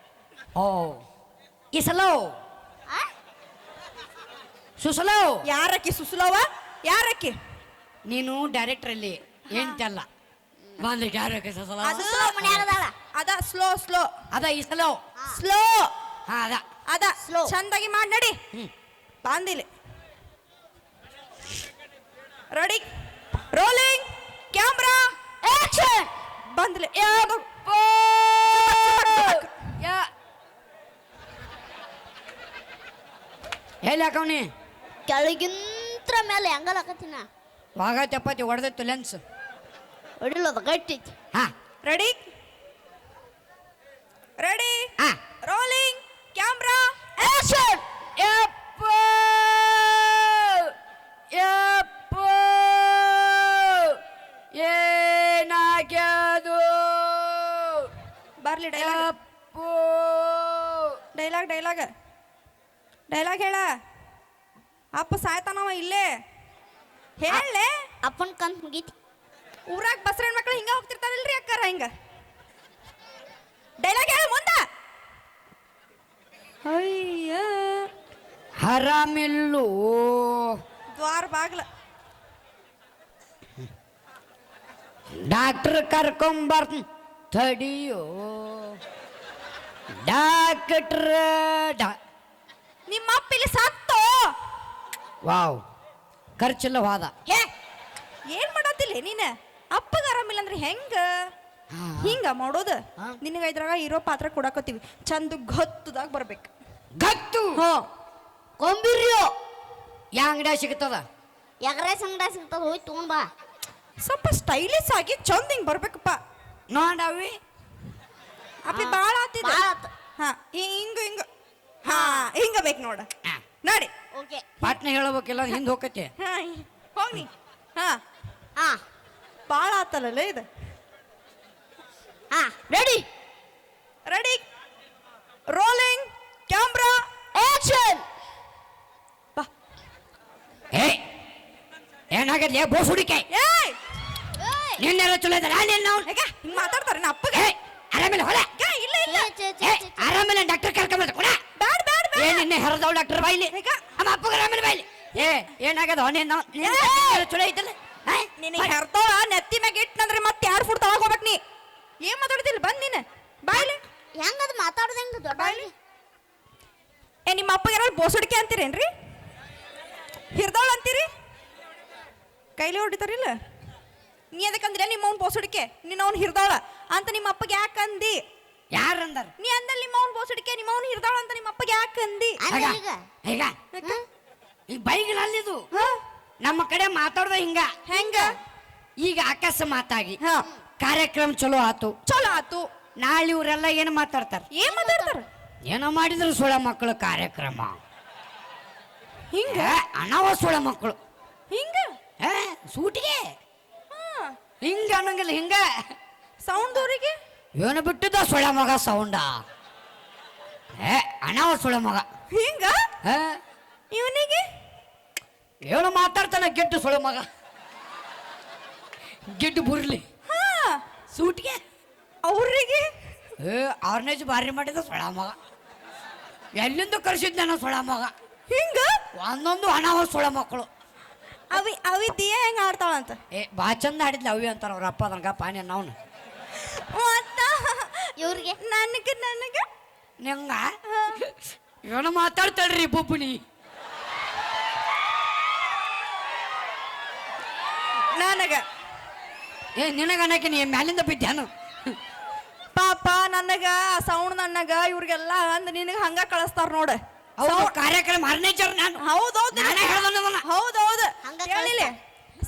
ಓ ಈ ಸಲೋ ಸುಸಲೋ. ಯಾರಕ್ಕಿ ಸುಸ್ಲವ? ಯಾರಕ್ಕಿ? ನೀನು ಡೈರೆಕ್ಟರ್ ಅಲ್ಲಿ ಎಂತಲ್ಲ ಬಂದ ಯಾರಕ್ಕೆ ಸುಸಲ? ಅದು ಅದ ಸ್ಲೋ ಸ್ಲೋ. ಅದ ಈ ಸಲೋ ಸ್ಲೋ. ಅದ ಸ್ಲೋ. ಚಂದಾಗಿ ಮಾಡಿ ನಡಿ. ಬಾಂದಿಲಿ. Ready rolling camera action. ಬಂದ್ಲಿ. ಎಲ್ಲಿ ಹಾಕವ್ನಿ? ಕೆಳಗಿಂತ್ರ ಮೇಲೆ ಹೆಂಗಲ್ ಹಾಕತ್ತೀನ. ವಾಗ ಚಪಾತಿ ಹೊಡೆದೈತು ಲೆನ್ಸ್. ಹೊಡಿಲದ ಗಟ್ಟಿ. Ready ready rolling camera action. ಏನಾಗ್ಯದು? ಬರ್ಲಿ ಡೈಲಾಗ್. ಡೈಲಾಗ್ ಡೈಲಾಗ್ ಹೇಳ. ಅಪ್ಪ ಸಾಯ್ತಾನವ ಇಲ್ಲೇ ಹೇಳಲೆ. ಅಪ್ಪನ ಕಂತ್ ಮುಗೀತಿ. ಊರಾಗ ಬಸ್ರ ಹೆಣ್ಮಕ್ಳು ಹಿಂಗ ಹೋಗ್ತಿರ್ತಾರಲ್ರಿ ಅಕ್ಕಾರ ಹಿಂಗ. ಡೈಲಾಗ್ ಹೇಳ ಮುಂದ. ಅಯ್ಯ ಹರಾಮಿಲ್ಲು ದ್ವಾರ ಬಾಗ್ಲ. ಡಾಕ್ಟರ್ ಕರ್ಕೊಂಬರ್ತ ತಡಿಯೋ ಡಾಕ್ಟ್ರ ನಿಮ್ಮ ಅಪ್ಪ ಇಲ್ಲಿ ಸತ್ತೋ. ವಾವ್ ಖರ್ಚಿಲ್ಲ ಹೋದ. ಹೇ ಏನ್ ಮಾಡತ್ತಿಲ್ಲ ನೀನ? ಅಪ್ಪಗ ಆರಾಮಿಲ್ಲ ಅಂದ್ರೆ ಹೆಂಗ ಹಿಂಗ ಮಾಡೋದು? ನಿನಗ ಇದ್ರಾಗ ಇರೋ ಪಾತ್ರ ಕೊಡಾಕತ್ತೀವಿ, ಚಂದ ಗೊತ್ತದಾಗ ಬರ್ಬೇಕು. ಗತ್ತು ಕೊಂಬಿರ್ಯೋ ಯಾ ಅಂಗಡಿಯಾಗ ಸಿಗ್ತದ? ಎಗ್ರೈಸ್ ಅಂಗಡಿ ಸಿಗ್ತದ, ಹೋಗಿ ತಗೊಂಡ್ ಬಾ. ಸ್ವಲ್ಪ ಸ್ಟೈಲಿಶ್ ಆಗಿ ಚಂದ ಹಿಂಗ್ ಬರ್ಬೇಕಪ್ಪ. ನೋಡವಿ ಅಪ್ಪಿ ಬಾಳ ಆತಿದ. ಭಾಳ ಆತು. ಹಾ ಹಿಂಗ ಹಿಂಗ ಹಾ ಹಿಂಗ ಬೇಕು ನೋಡ. ನೋಡಿ ಓಕೆ ಪಾಟ್ನ ಹೇಳಬೇಕಿಲ್ಲ ಹಿಂದೆ ಹೋಗತ್ತೆ. ಹಾ ಹೋಗಿ. ಹಾ ಹಾ ಬಾಳ ಆತಲ್ಲ ಇದು. ಹಾ ready ready rolling camera action. ಬಾ. ಏ ಏನಾಗದ್ಲಿ ಬೋಸ್ ಹುಡುಕೆ ಏಯ್ ನಿನ್ನೆಲ್ಲ ಚಲೋ ಇದಾರ ನಿನ್ನ ಹೇಗ ಹಿಂಗ್ ಮಾತಾಡ್ತಾರೆ ನಾ ಅಪ್ಪಗೆ. ಆರಾಮಿಲ್ಲ ಹೊಲ ಇಲ್ಲ ಇಲ್ಲ ಆರಾಮಿಲ್ಲ ಡಾಕ್ಟರ್ ಕರ್ಕೊಂಬರ್ತ ಕೂಡ ಬ್ಯಾಡ ಬ್ಯಾಡ ಏ ನಿನ್ನೆ ಹರದವ್ ಡಾಕ್ಟರ್ ಬಾಯ್ಲಿ ಹೇಗ ಅಮ್ಮ ಅಪ್ಪಗ ಆರಾಮಿಲ್ಲ ಬಾಯ್ಲಿ. ಏ ಏನಾಗದ ನಿನ್ನ ಚಲೋ ಐತಲ್ಲ ನಿನ್ನ ಹೆರ್ತೋಳ ನೆತ್ತಿ ಮ್ಯಾಗ ಇಟ್ನಂದ್ರೆ ಮತ್ತೆ 2 ಫುಟ್ ತಳಗ ಹೋಗ್ಬೇಕು ನೀ. ಏನ್ ಮಾತಾಡ್ತಿಲ್ಲ ಬಂದ್ ನೀನು ಬಾಯ್ಲಿ. ಹೆಂಗದು ಮಾತಾಡೋದು ಹೆಂಗ ದೊಡ್ಡ ಬಾಯ್ಲಿ. ಏ ನಿಮ್ಮ ಅಪ್ಪಗೆ ಯಾರು ಬೋಸಡಿಕೆ ಅಂತೀರೇನ್ರಿ? ಹಿರ್ದೋಳ ಅಂತೀರಿ? ಕೈಲಿ ಹೊಡಿತಾರಿಲ್ಲ. ನೀ ಅದಕ್ಕಂದ್ರೆ ನಿಮ್ಮ ಅವ್ನ ಬೋಸಡಿಕೆ, ನಿನ್ನ ಅವ್ನು ಹಿರ್ದೋಳ ಅಂತ ನಿಮ್ಮ ಅಪ್ಪಗೆ ಯಾಕೆ ಅಂದಿ? ಯಾರಂದಾರ ನೀ ಅಂದಲ್ಲಿ ನಿಮ್ಮ ಅವ್ನ ಬೋಸಡಿಕೆ, ನಿಮ್ಮ ಅವ್ನು ಹಿರ್ದೋಳ ಅಂತ ನಿಮ್ಮ ಅಪ್ಪಗೆ ಯಾಕೆ ಅಂದಿ? ಈಗ ಈಗ ಈ ಬೈಗಳಲ್ಲಿದು ನಮ್ಮ ಕಡೆ ಮಾತಾಡ್ದ ಹಿಂಗ ಹೆಂಗ? ಈಗ ಅಕಸ್ಮಾತಾಗಿ ಹಾ ಕಾರ್ಯಕ್ರಮ ಚಲೋ ಆತು, ಚಲೋ ಆತು. ನಾಳೆ ಇವರೆಲ್ಲ ಏನು ಮಾತಾಡ್ತಾರ? ಏನ್ ಮಾತಾಡ್ತಾರ? ಏನೋ ಮಾಡಿದ್ರು ಸುಳ ಮಕ್ಕಳು ಕಾರ್ಯಕ್ರಮ ಹಿಂಗ ಅನಾವ ಸುಳ ಮಕ್ಕಳು ಹಿಂಗ ಸೂಟಿಗೆ ಹಿಂಗ ಅನ್ನಂಗಿಲ್ಲ ಹಿಂಗ ಸೌಂಡ್ ದೂರಿಗೆ ಇವನು ಬಿಟ್ಟಿದ್ದ ಸುಳ ಮಗ ಸೌಂಡ ಅನಾವ ಸುಳ ಮಗ ಹಿಂಗ ಇವನಿಗೆ ಏನು ಮಾತಾಡ್ತಾನ ಗೆಡ್ಡು ಸುಳ ಮಗ ಗೆಡ್ಡು ಬುರ್ಲಿ ಹಾ ಸೂಟಿಗೆ ಅವ್ರಿಗೆ 6ನೇಜ್ ಬಾರಿ ಮಾಡಿದ ಸುಳ ಮಗ ಎಲ್ಲಿಂದ ಕರ್ಸಿದ್ ನಾನು ಸುಳ ಮಗ ಹಿಂಗ ಒಂದೊಂದು ಅನಾವ ಸುಳ ಮಕ್ಕಳು ಅವಿ ದಿಯ ಹೆಂಗ ಆಡ್ತಾಳಂತ. ಬಾ ಚಂದ ಆಡಿದ್ಲ ಅವಿ ಅಂತಾರ ಅವ್ರ ಅಪ್ಪ ಅದನ್ಗ ಪಾನಿ ನಾವು ಮತ್ತ ಇವ್ರಿಗೆ ನನಗೆ ನಿಂಗ ಏನು ಮಾತಾಡ್ತಾಳ್ರಿ ಬೊಬ್ಬುನಿ ನನಗ ನಿನಗ ಅನ್ನಕ್ಕೆ ನೀ ಮ್ಯಾಲಿಂದ ಬಿದ್ದಾನು ಪಾಪ ನನಗ ಸೌಂಡ್ ನನಗ ಇವ್ರಿಗೆಲ್ಲ ಅಂದ್ ನಿನಗ ಹಂಗ ಕಳಿಸ್ತಾರ ನೋಡ. ಅವ್ರು ಕಾರ್ಯಕ್ರಮ ಆರ್ನೇಚರ್ ನಾನು ಹೌದೌದು ನಾನೇ ಹೇಳ್ದವನ. ಹೌದೌದು ಹಂಗ ಹೇಳಿಲ್ಲ.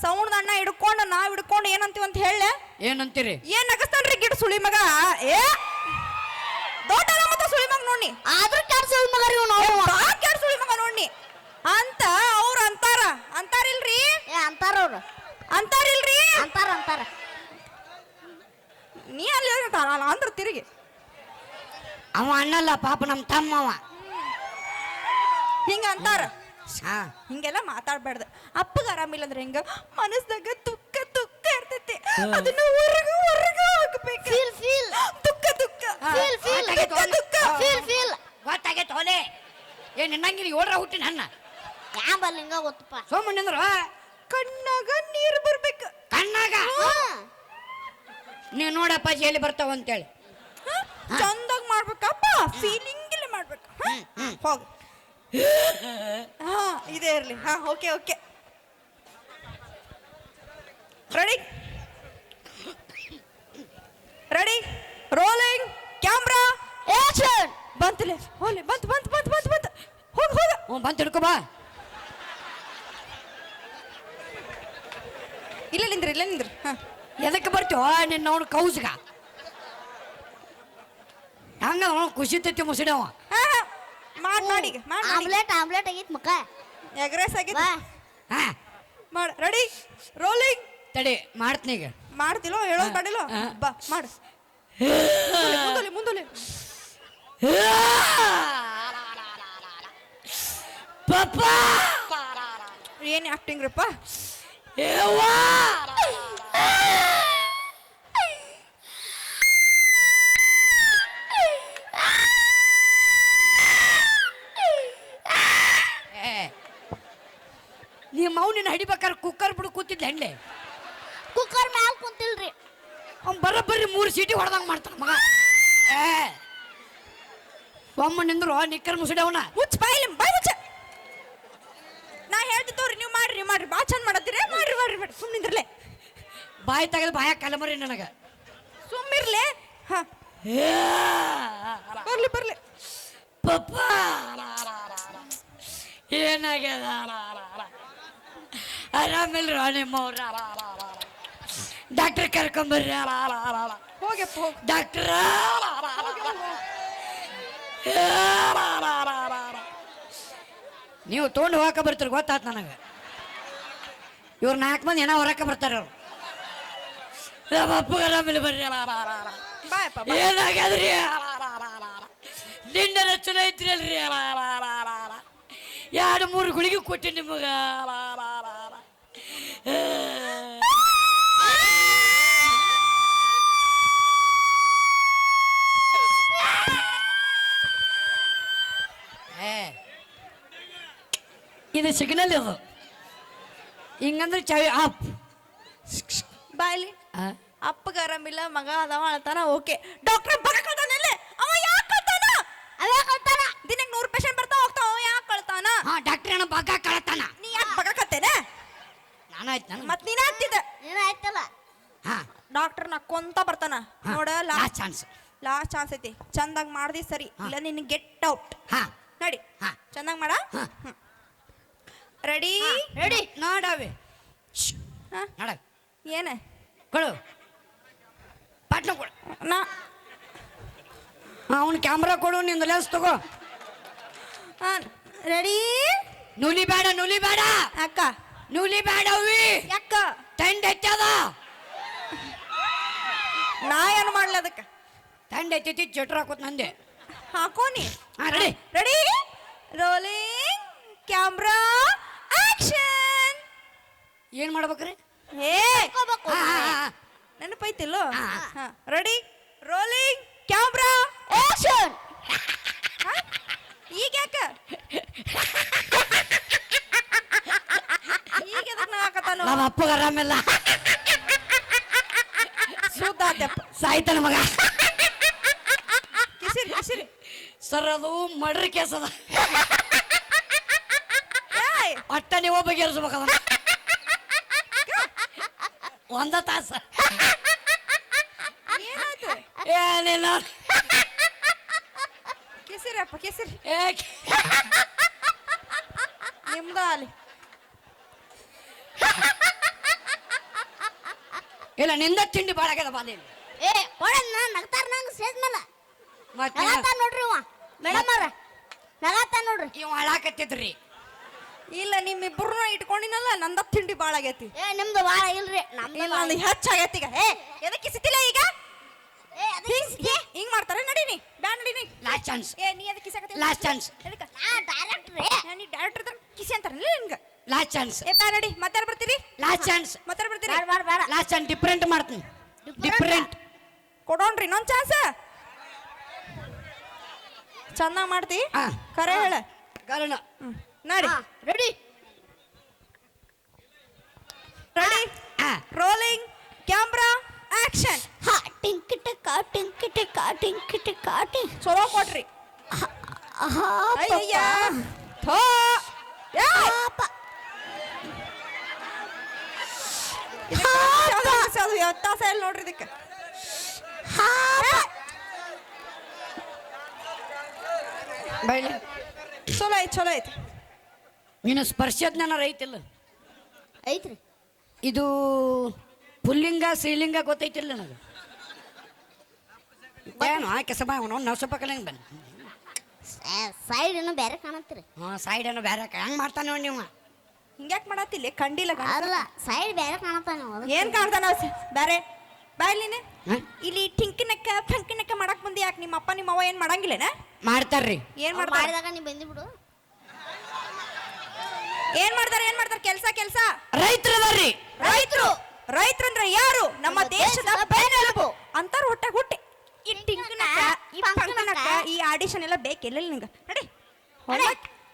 ಸೌಂಡ್ ಅಣ್ಣ ಹಿಡ್ಕೊಂಡು ನಾವ್ ಹಿಡ್ಕೊಂಡು ಏನಂತೀವಿ ಅಂತ ಹೇಳ. ಏನಂತೀರಿ? ಏನ್ ನಗಸ್ತಾನ್ರಿ ಗಿಡ ಸುಳಿ ಮಗ. ಏ ದೊಡ್ಡ ಮತ್ತ ಸುಳಿ ಮಗ ನೋಡಿ ಆದ್ರೂ ಕೆಟ್ಟ ಸುಳ್ಳು ಮಗರಿ ಕೆಟ್ಟ ಸುಳಿ ಮಗ ನೋಡಿ ಅಂತ ಅವ್ರು ಅಂತಾರಿಲ್ರಿ. ಅಂತಾರ ಅವ್ರು ಅಂತಾರಿಲ್ರಿ. ಅಂತಾರ ನೀ ಅಲ್ಲಿ ಅಂದ್ರ ತಿರುಗಿ ಅವ ಅಣ್ಣಲ್ಲ ಪಾಪ ನಮ್ಮ ತಮ್ಮವ ಹಿಂಗ ಅಂತಾರ. ಹಾ ಹಿಂಗೆಲ್ಲ ಮಾತಾಡ್ಬಾರ್ದು. ಅಪ್ಪಗ ಆರಾಮಿಲ್ಲ ಅಂದ್ರೆ ಹೆಂಗ ಮನಸ್ದಾಗ ದುಃಖ ಇರ್ತೈತಿ, ಅದನ್ನ ಹೊರಗ ಹಾಕ್ಬೇಕು. ಫೀಲ್ ದುಃಖ ಫೀಲ್ ಗೊತ್ತಾಗೈತೆ ಹೋಲೆ ಏನ್ ನಿನ್ನಂಗಿರಿ 7ರ ಹುಟ್ಟಿ ನನ್ನ ಯಾಂಬಲ್ ಹಿಂಗ ಗೊತ್ತಪ್ಪ. ಸೋಮಣ್ಣಂದ್ರ ಕಣ್ಣಾಗ ನೀರು ಬರ್ಬೇಕು. ಕಣ್ಣಾಗ ನೀವು ನೋಡಪ್ಪ ಎಲ್ಲಿ ಬರ್ತಾವ ಅಂತೇಳಿ ಚಂದಾಗ ಮಾಡ್ಬೇಕಪ್ಪ. ಫೀಲಿಂಗ್ ಇಲ್ಲ ಮಾಡ್ಬೇಕು. ಹೋಗ ಹಾ ಇದೇ ಇರ್ಲಿ. ಹಾ okay ready rolling camera action. ಬಂತಲೇ ಹೋಲಿ ಬಂತು ಹೋಗ ಬಂತು ಹಿಡ್ಕೊ ಬಾ. ಇಲ್ಲ ನಿಂದ್ರಿ. ಹಾ ಎದಕ್ಕೆ ಬರ್ತೀವ ನಿನ್ನ ಅವನು ಕೌಸ್ಗ ಹಂಗ ಅವನು ಖುಷಿ ತತ್ತಿ ಮುಸಿಡವ ಮಾಡಿ ಆಮ್ಲೆಟ್ ಆಗೈತ್ ಮಕ್ಕ. ಎಗ್ರೆಸ್ ಆಗಿ ಬಾ ಹಾ ಮಾಡ. ರೆಡಿ ರೋಲಿಂಗ್ ತಡಿ ಮಾಡ್ತೀನಿ ಈಗ ಮಾಡ್ತಿಲ್ಲೋ ಹೇಳೋದು ಮಾಡಿಲ್ಲೋ. ಬಾ ಮಾಡು ಮುಂದಲೆ ಪಪ್ಪ ಏನ್ ಆಕ್ಟಿಂಗ್ ರೀಪ್ಪ? ಯವ್ವಾ ನಿಮ್ಮ ನಿನ್ನ ಹಿಡಿಬೇಕಾದ್ರೆ ಕುಕ್ಕರ್ ಬಿಡು ಕೂತಿದ್ದ ಹೆಂಡ್ಲೆ. ಕುಕ್ಕರ್ ಮ್ಯಾಲ ಕುಂತಿಲ್ರಿ. ಅವ್ನು ಬರೋಬ್ಬರಿ 3 ಸೀಟಿ ಹೊಡೆದಂಗೆ ಮಾಡ್ತಾನ ಮಗ. ಒಮ್ಮ ನಿಂದ್ರು ನಿಕ್ಕರ್ ಮುಸುಡಿ ಅವನ ಮುಚ್ಚ ಬಾಯಿಲಿ ಬಾಯ್ ಮುಚ್ಚ. ನಾ ಹೇಳ್ತಿತ್ತವ್ರಿ ನೀವು ಮಾಡ್ರಿ ಮಾಡ್ರಿ ಭಾಳ ಚಂದ ಮಾಡತ್ತೀರಿ. ಮಾಡ್ರಿ ಮಾಡ್ರಿ ಮಾಡ್ರಿ ಸುಮ್ಮನೆ ನಿಂದ್ರಲೆ. ಬಾಯಿ ತೆಗೆದು ಬಾಯ ಕಲಮರಿ ನನಗೆ ಸುಮ್ಮಿರ್ಲೆ. ಹಾ ಬರ್ಲಿ ಬರ್ಲಿ. ಪಪ್ಪ ಏನಾಗ್ಯದ? ಆರಾಮಿಲ್ರ ನಿಮ್ಮವ್ರ? ಡಾಕ್ಟರ್ ಕರ್ಕೊಂಬರ್ರಿ. ಹೋಗ್ಯಪ್ಪ ಹೋಗಿ. ಡಾಕ್ಟರ್ ನೀವು ತೊಗೊಂಡು ಹೋಗಕ್ಕೆ ಬರ್ತೀರಿ ಗೊತ್ತಾತ್ ನನಗೆ. ಇವ್ರು 4 ಮಂದಿ ಏನೋ ಹೊರಕ್ಕೆ ಬರ್ತಾರೆ ಅವ್ರು. ಅಪ್ಪಗೆ ಆರಾಮಿಲ್ಲ ಬರ್ರಿ. ಬಾಯಪ್ಪ ಏನಾಗ್ಯದ್ರಿ? ನಿಂಡರ ಚಲೋ ಐತ್ರಿ ಅಲ್ರಿ. 2-3 ಗುಳಿಗೆ ಕೊಟ್ಟಿ ನಿಮಗೆ. ಇದು ಸಿಗ್ನಲ್ ಇದು. ಹಿಂಗಂದ್ರೆ ಚಾವಿ ಆಪ್. ಬಾಯ್ಲಿ. ಅಪ್ಪಗ ಆರಾಮಿಲ್ಲ ಮಗ ಅದಾವ ಅಳ್ತಾನ. Okay doctor ಬಗಕಳ್ತಾನಲ್ಲೇ. ಅವ ಯಾಕೆ ಕಳ್ತಾನ? ಅವೇ ಕಳ್ತಾನ. ದಿನಕ್ಕೆ 100 ಪೇಷಂಟ್ ಬರ್ತಾವ ಹೋಗ್ತಾವ. ಅವ ಯಾಕೆ ಕಳ್ತಾನ? ಡಾಕ್ಟರ್ ಏನೋ ಬಗ್ಗ ಕಳತಾನ. ನೀ ಯಾಕೆ ಬಗಕತ್ತೇನ? ನಾನಾಯ್ತು ಮತ್ ನೀನ ಅಂತಿದ್ದ. ಏನಾಯ್ತಲ್ಲ? ಹಾ ಡಾಕ್ಟರ್ ನಕ್ಕೊಂತ ಬರ್ತಾನ. ನೋಡ ಲಾಸ್ಟ್ ಚಾನ್ಸ್. ಲಾಸ್ಟ್ ಚಾನ್ಸ್ ಐತಿ. ಚಂದಾಗ್ ಮಾಡ್ದಿ ಸರಿ, ಇಲ್ಲ ನಿನ್ ಗೆಟ್ ಔಟ್. ಹಾ ನಡಿ. ಹಾ ಚಂದಾಗ್ ಮಾಡ. ರೆಡಿ ರೆಡಿ ನೋಡವೆ. ನೋಡ ಏನ ಕೊಡು ಪಾಟ್ನ ಕೊಡು. ನಾ ಅವನು ಕ್ಯಾಮ್ರಾ ಕೊಡು, ನಿಂದು ಲೆನ್ಸ್ ತಗೋ. ರೆಡಿ. ನೂಲಿ ಬೇಡ, ನೂಲಿ ಬೇಡ ಅಕ್ಕ. ನೂಲಿ ಬೇಡ ಅವಿ. ಯಾಕ? ತಂಡ ಹೆಚ್ಚದ. ನಾ ಏನು ಮಾಡ್ಲಿ ಅದಕ್ಕೆ? ತಂಡ ಹೆಚ್ಚೈತಿ ಚಟ್ರ ಹಾಕೋತ್ ನಂದೆ. ಹಾಕೋನಿ. Ready ready rolling camera action. ಏನ್ ಮಾಡ್ಬೇಕ್ರಿ? ಏ ನೆನಪೈತಿಲ್ಲೋ? Ready rolling camera action. ಈಗ ಯಾಕ ಈಗ ಎದಕ್ ಹಾಕತಾನ? ನಮ್ಮ ಅಪ್ಪಗ ಆರಾಮಿಲ್ಲ. ಸುದ್ದಾತಪ್ಪ ಸಾಯ್ತಾನ ಮಗ. ಕಿಸಿರಿ ಕಿಸಿರಿ. ಸರ್ ಅದು ಮಡ್ರಿ ಕೇಸ್ ಅದ. ಏಯ್ ಒಟ್ಟ ನೀವು ಬಗೆಹರಿಸ್ಬೇಕದ. 1 ತಾಸು ಏನಾಯ್ತು? ಏನಿಲ್ಲ. ಕಿಸಿರಿ ಅಪ್ಪ ಕಿಸಿರಿ. ನಿಮ್ದ ಅಲ್ಲಿ ಇಲ್ಲ ನಿಂದ ತಿಂಡಿ ಭಾಳ ಆಗ್ಯದ ಬಾಲಿ. ಏ ಕೊಡ ನಗ್ತಾರ ನಂಗೆ ಸ್ಟೇಜ್ ಮೇಲೆ. ಮತ್ತೆ ನಗಾತಾನ ನೋಡ್ರಿ ಇವ ಮೇಡಮ್ ಅವ್ರ. ನಗಾತಾನ ನೋಡ್ರಿ. ಇವ್ ಹಾಳಾಕತ್ತಿದ್ರಿ. ಇಲ್ಲ ನಿಮ್ಮಿಬ್ರು ಇಟ್ಕೊಂಡಿನಲ್ಲ. ನಂದ ತಿಂಡಿ ಭಾಳ ಆಗೈತಿ. ಏ ನಿಮ್ದು ಭಾಳ ಇಲ್ರಿ. ನಮ್ದು ಇಲ್ಲ ನಂದು ಹೆಚ್ಚಾಗೈತಿ ಈಗ. ಏ ಎದಕ್ಕೆ ಕಿಸಿತಿಲ್ಲ ಈಗ? ಹಿಂಗ್ ಮಾಡ್ತಾರೆ. ನಡೀನಿ ಬ್ಯಾಡ ನಡೀನಿ. Last chance. ಏ ನೀ ಅದಕ್ಕೆ ಕಿಸಕತ್ತಿ. Last chance. ಎದಕ್ಕೆ? ನಾ ಡೈರೆಕ್ಟ್ರಿ. ನೀ ಡೈರೆಕ್ಟರ್ ಕಿಸಿ ಅಂತಾರಲ್ಲ ನಿನ್ಗ. Last chance. ಏ ಬ್ಯಾಡ ನಡಿ. ಮತ್ತೆ ಬರ್ತೀರಿ? Last chance. ಮತ್ತೆ ಬರ್ತೀರಿ? ಬೇಡ ಬೇಡ ಬೇಡ. ಲಾಸ್ಟ್ ಚಾನ್ಸ್ ಡಿಫ್ರೆಂಟ್ ಮಾಡ್ತೀನಿ. ಡಿಫ್ರೆಂಟ್ ಕೊಡೋಣ್ರಿ ಇನ್ನೊಂದು ಚಾನ್ಸ್. ಚೆನ್ನಾಗಿ ಮಾಡ್ತಿ. ಕರೆ ಹೇಳ. ಕಾರಣ ನಡಿ. Ready ready rolling camera action. ಹಾ ಟಿಂಕಿಟಕ ಟಿಂಕಿಟಕ ಟಿಂಕಿಟಕ ಟಿಂಕ್. ಚಲೋ ಕೊಟ್ರಿ. ಅಯ್ಯಯ್ಯ ಥೋ. ತಾಸ ಎಲ್ಲಿ ನೋಡ್ರಿ ಇದಕ್ಕೆ. ಬೈಲಿ ಚಲೋ ಐತಿ ಚಲೋ ಐತಿ. ನೀನು ಸ್ಪರ್ಶಜ್ಞಾನ ರೈತಿಲ್ಲ. ಐತ್ರಿ. ಇದು ಪುಲ್ಲಿಂಗ ಸ್ತ್ರೀಲಿಂಗ ಗೊತ್ತೈತಿಲ್ಲ ನನಗೆ. ಏನು ಆ ಕೆಸ ಬಾ ಅವನು ನಾವು ಸ್ವಲ್ಪ ಕಲಿಂಗ್ ಬನ್ನಿ. ಸೈಡ್ ಏನೋ ಬೇರೆ ಕಾಣತ್ತೀರಿ. ಸೈಡ್ ಏನೋ ಬೇರೆ ಹೆಂಗ್ ಮಾಡ್ತಾನೆ ನೋಡಿ ನೀವು. ಹಿಂಗ್ಯಾಕ್ ಮಾಡತ್ತಿಲ್ಲ ಕಂಡಿಲ್ಲ. ಅಲ್ಲ ಸೈಡ್ ಬೇರೆ ಕಾಣತ್ತಾನ. ಏನ್ ಕಾಣ್ತಾನ ಬೇರೆ? ಬಾಯ್ಲಿನ ಇಲ್ಲಿ ಟಿಂಕಿನಕ್ಕ ಫಂಕಿನಕ್ಕ ಮಾಡಕ್ ಬಂದಿ. ಯಾಕೆ ನಿಮ್ಮ ಅಪ್ಪ ನಿಮ್ಮ ಅವ್ವ ಏನ್ ಮಾಡಂಗಿಲ್ಲನ? ಮಾಡ್ತಾರ್ರಿ. ಏನ್ ಮಾಡಿದಾಗ ನೀ ಬಂದಿ ಬಿಡು. ಏನ್ ಮಾಡ್ತಾರ ಕೆಲ್ಸ ರೈತರದಾರ್ರಿ. ರೈತರಂದ್ರೆ ಯಾರು? ನಮ್ಮ ದೇಶದ ಬೆನ್ನೆಲುಬು ಅಂತಾರ. ಹೊಟ್ಟೆ ಹುಟ್ಟಿ ಈ ಟಿಂಕನಕ್ಕ ಈ ಪಂಕನಕ್ಕ ಈ ಆಡಿಷನ್ ಎಲ್ಲ ಬೇಕಿಲ್ಲ ನಿಂಗ. ನಡಿ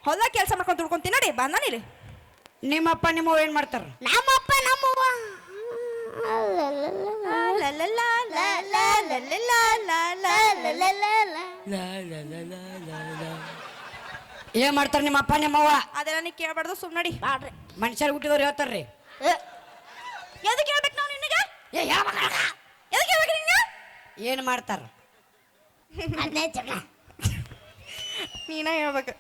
ಹೊಲ ಕೆಲಸ ಮಾಡ್ಕೊಂಡು ತುಡ್ಕೊಂತೀನಿ. ನಡಿ ಬಂದಾನಿಲ್ಲಿ. ನಿಮ್ಮಪ್ಪ ನಿಮ್ಮವ್ವ ಏನ್ ಮಾಡ್ತಾರ? ನಮ್ಮಪ್ಪ ನಮ್ಮವ್ವ ಏನ್ ಮಾಡ್ತಾರ ನಿಮ್ಮಪ್ಪ ನಿಮ್ಮವ್ವ? ಅದೆಲ್ಲ ನೀ ಕೇಳ್ಬಾರ್ದು, ಸುಮ್ ನಡಿ. ಬಾಡ್ರಿ ಮನುಷ್ಯರು ಹುಟ್ಟಿದವ್ರು ಹೇಳ್ತಾರ್ರಿ. ಎದಕ್ಕೆ ಹೇಳ್ಬೇಕು ನಾವು ನಿನಗೆ? ಎದಕ್ಕೆ ಹೇಳ್ಬೇಕು ನಿಂಗೆ? ಏನ್ ಮಾಡ್ತಾರ? ಅದೇ ಜಗಳ ನೀನ ಹೇಳ್ಬೇಕು.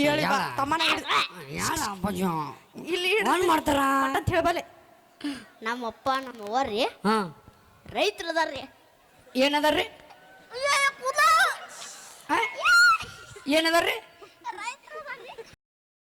ಹೇಳಿ ಬಾ, ತಮ್ಮನ ಇಲ್ಲಿ ಏನ್ ಮಾಡ್ತಾರ ಅಂತ ಹೇಳ್ಬಲ್ಲೆ. ನಮ್ಮಪ್ಪ ನಮ್ಮವ್ವ ರೀ ಹಾ ರೈತರದಾರ್ರಿ. ಏನದಾರ್ರಿ? ಏನದಾರ್ರಿ?